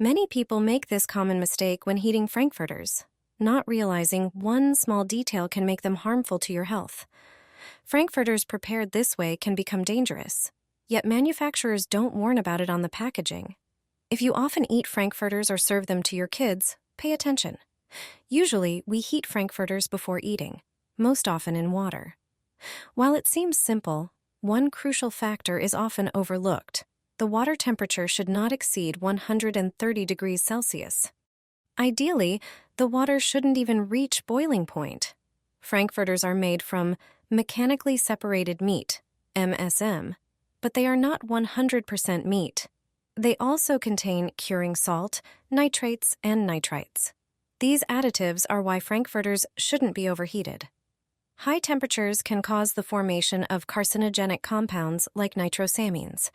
Many people make this common mistake when heating frankfurters, not realizing one small detail can make them harmful to your health. Frankfurters prepared this way can become dangerous, yet manufacturers don't warn about it on the packaging. If you often eat frankfurters or serve them to your kids, pay attention. Usually, we heat frankfurters before eating, most often in water. While it seems simple, one crucial factor is often overlooked. The water temperature should not exceed 130 degrees Celsius. Ideally, the water shouldn't even reach boiling point. Frankfurters are made from mechanically separated meat, MSM, but they are not 100% meat. They also contain curing salt, nitrates, and nitrites. These additives are why frankfurters shouldn't be overheated. High temperatures can cause the formation of carcinogenic compounds like nitrosamines.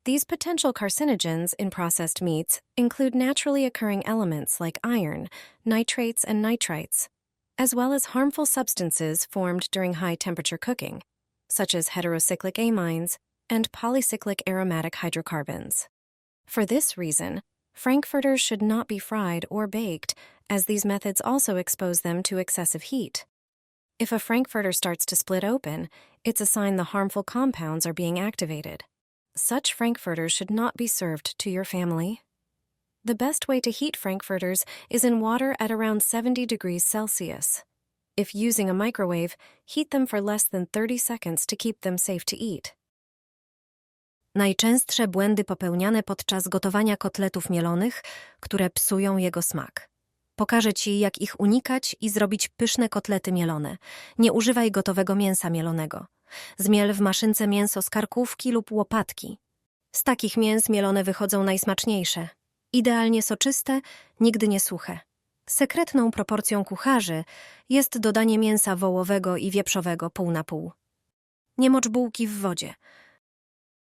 These potential carcinogens in processed meats include naturally occurring elements like iron, nitrates, and nitrites, as well as harmful substances formed during high-temperature cooking, such as heterocyclic amines and polycyclic aromatic hydrocarbons. For this reason, frankfurters should not be fried or baked, as these methods also expose them to excessive heat. If a frankfurter starts to split open, it's a sign the harmful compounds are being activated. Such frankfurters should not be served to your family. The best way to heat frankfurters is in water at around 70 degrees Celsius. If using a microwave, heat them for less than 30 seconds to keep them safe to eat. Najczęstsze błędy popełniane podczas gotowania kotletów mielonych, które psują jego smak. Pokażę Ci, jak ich unikać i zrobić pyszne kotlety mielone. Nie używaj gotowego mięsa mielonego. Zmiel w maszynce mięso z karkówki lub łopatki. Z takich mięs mielone wychodzą najsmaczniejsze. Idealnie soczyste, nigdy nie suche. Sekretną proporcją kucharzy jest dodanie mięsa wołowego i wieprzowego pół na pół. Nie mocz bułki w wodzie.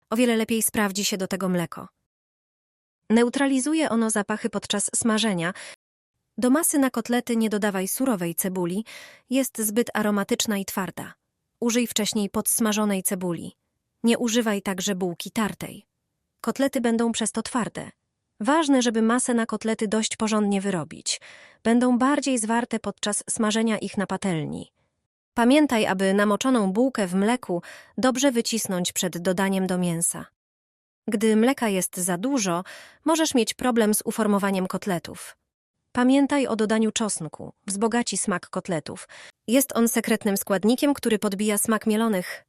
O wiele lepiej sprawdzi się do tego mleko. Neutralizuje ono zapachy podczas smażenia. Do masy na kotlety nie dodawaj surowej cebuli, jest zbyt aromatyczna i twarda. Użyj wcześniej podsmażonej cebuli. Nie używaj także bułki tartej. Kotlety będą przez to twarde. Ważne, żeby masę na kotlety dość porządnie wyrobić. Będą bardziej zwarte podczas smażenia ich na patelni. Pamiętaj, aby namoczoną bułkę w mleku dobrze wycisnąć przed dodaniem do mięsa. Gdy mleka jest za dużo, możesz mieć problem z uformowaniem kotletów. Pamiętaj o dodaniu czosnku, wzbogaci smak kotletów. Jest on sekretnym składnikiem, który podbija smak mielonych.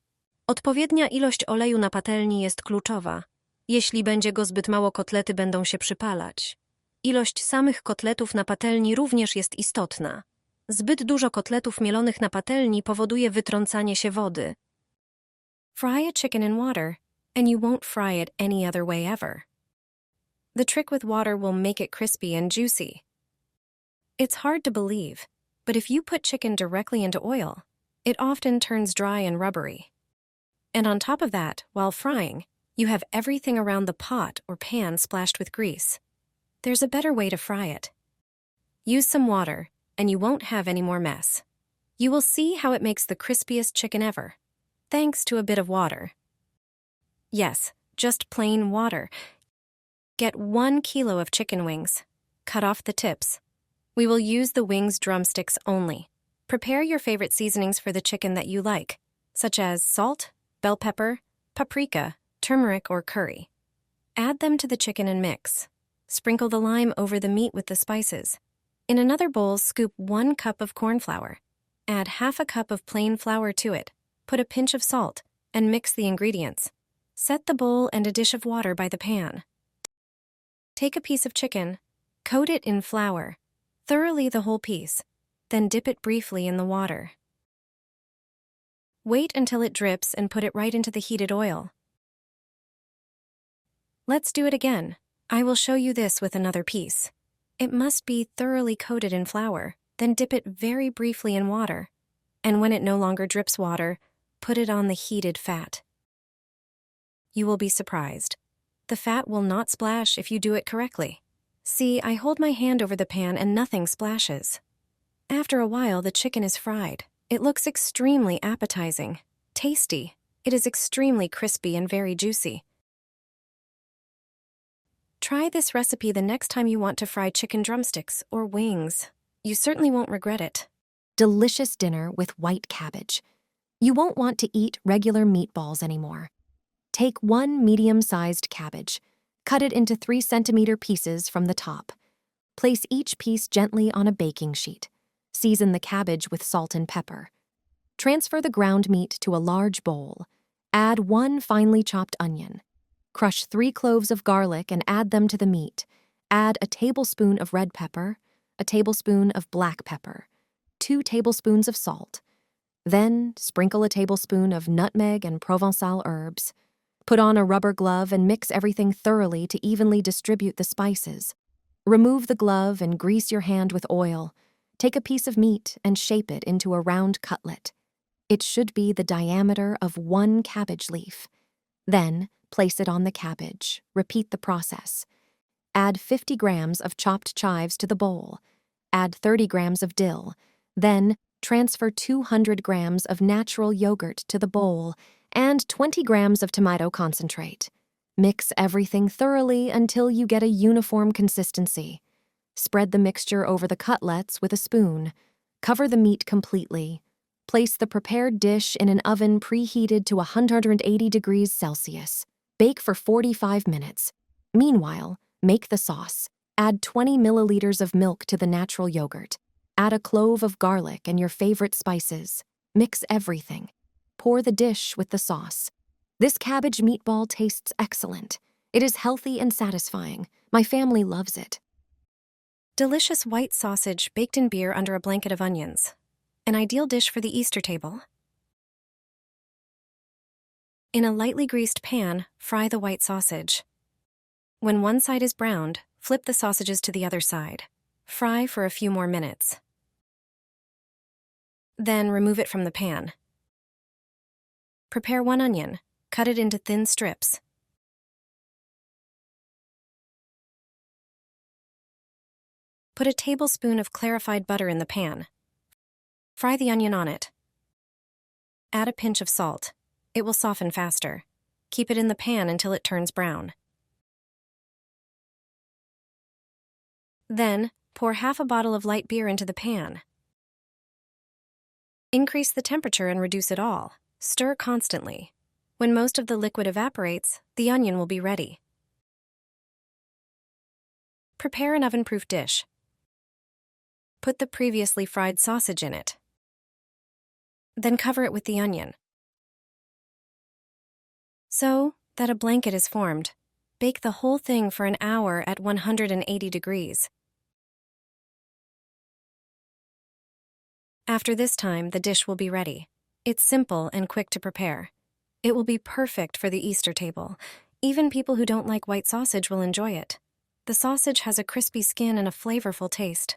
Odpowiednia ilość oleju na patelni jest kluczowa. Jeśli będzie go zbyt mało, kotlety będą się przypalać. Ilość samych kotletów na patelni również jest istotna. Zbyt dużo kotletów mielonych na patelni powoduje wytrącanie się wody. Fry a chicken in water, and you won't fry it any other way ever. The trick with water will make it crispy and juicy. It's hard to believe, but if you put chicken directly into oil, it often turns dry and rubbery. And on top of that, while frying, you have everything around the pot or pan splashed with grease. There's a better way to fry it. Use some water, and you won't have any more mess. You will see how it makes the crispiest chicken ever, thanks to a bit of water. Yes, just plain water. Get 1 kilo of chicken wings. Cut off the tips. We will use the wings drumsticks only. Prepare your favorite seasonings for the chicken that you like, such as salt, bell pepper, paprika, turmeric, or curry. Add them to the chicken and mix. Sprinkle the lime over the meat with the spices. In another bowl, scoop 1 cup of corn flour. Add half a cup of plain flour to it. Put a pinch of salt, and mix the ingredients. Set the bowl and a dish of water by the pan. Take a piece of chicken, coat it in flour. Thoroughly the whole piece, then dip it briefly in the water. Wait until it drips and put it right into the heated oil. Let's do it again. I will show you this with another piece. It must be thoroughly coated in flour, then dip it very briefly in water. And when it no longer drips water, put it on the heated fat. You will be surprised. The fat will not splash if you do it correctly. See, I hold my hand over the pan and nothing splashes. After a while, the chicken is fried. It looks extremely appetizing, tasty. It is extremely crispy and very juicy. Try this recipe the next time you want to fry chicken drumsticks or wings. You certainly won't regret it. Delicious dinner with white cabbage. You won't want to eat regular meatballs anymore. Take 1 medium-sized cabbage. Cut it into 3-centimeter pieces from the top. Place each piece gently on a baking sheet. Season the cabbage with salt and pepper. Transfer the ground meat to a large bowl. Add 1 finely chopped onion. Crush 3 cloves of garlic and add them to the meat. Add a tablespoon of red pepper, a tablespoon of black pepper, 2 tablespoons of salt. Then sprinkle a tablespoon of nutmeg and Provençal herbs. Put on a rubber glove and mix everything thoroughly to evenly distribute the spices. Remove the glove and grease your hand with oil. Take a piece of meat and shape it into a round cutlet. It should be the diameter of 1 cabbage leaf. Then, place it on the cabbage. Repeat the process. Add 50 grams of chopped chives to the bowl. Add 30 grams of dill. Then, transfer 200 grams of natural yogurt to the bowl and 20 grams of tomato concentrate. Mix everything thoroughly until you get a uniform consistency. Spread the mixture over the cutlets with a spoon. Cover the meat completely. Place the prepared dish in an oven preheated to 180 degrees Celsius. Bake for 45 minutes. Meanwhile, make the sauce. Add 20 milliliters of milk to the natural yogurt. Add a clove of garlic and your favorite spices. Mix everything. Pour the dish with the sauce. This cabbage meatball tastes excellent. It is healthy and satisfying. My family loves it. Delicious white sausage baked in beer under a blanket of onions. An ideal dish for the Easter table. In a lightly greased pan, fry the white sausage. When one side is browned, flip the sausages to the other side. Fry for a few more minutes. Then remove it from the pan. Prepare 1 onion. Cut it into thin strips. Put a tablespoon of clarified butter in the pan. Fry the onion on it. Add a pinch of salt. It will soften faster. Keep it in the pan until it turns brown. Then, pour half a bottle of light beer into the pan. Increase the temperature and reduce it all. Stir constantly. When most of the liquid evaporates, the onion will be ready. Prepare an oven-proof dish. Put the previously fried sausage in it. Then cover it with the onion. So that a blanket is formed, bake the whole thing for an hour at 180 degrees. After this time, the dish will be ready. It's simple and quick to prepare. It will be perfect for the Easter table. Even people who don't like white sausage will enjoy it. The sausage has a crispy skin and a flavorful taste.